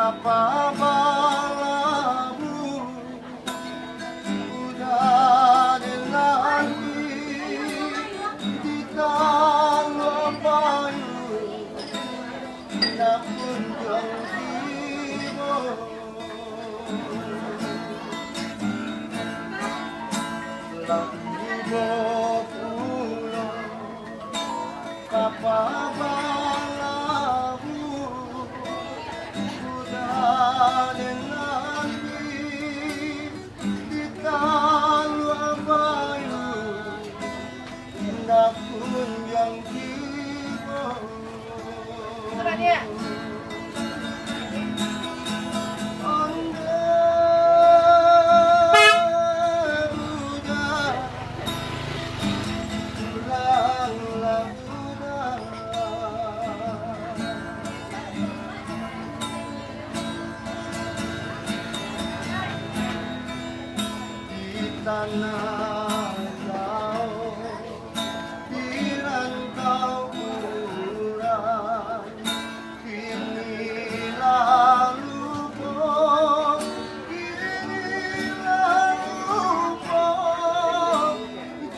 Kapabalamu udah dilangi di tanah payu nak kunjung timur lagi pulang kapabalamu udah dilangi di tanah payu nak kunjung timur. Tanah kau di rantau urang kini lalu pun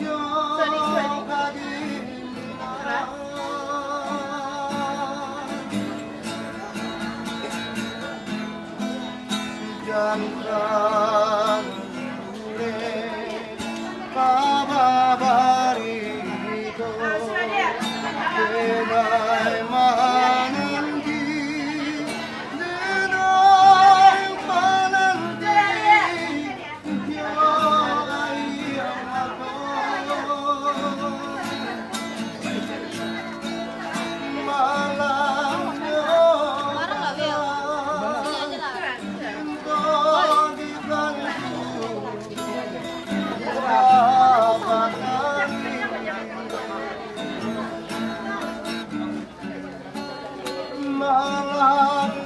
jauh kadina jangan Kababarito denai mananti denai mananti yo ayam ako malam yo malam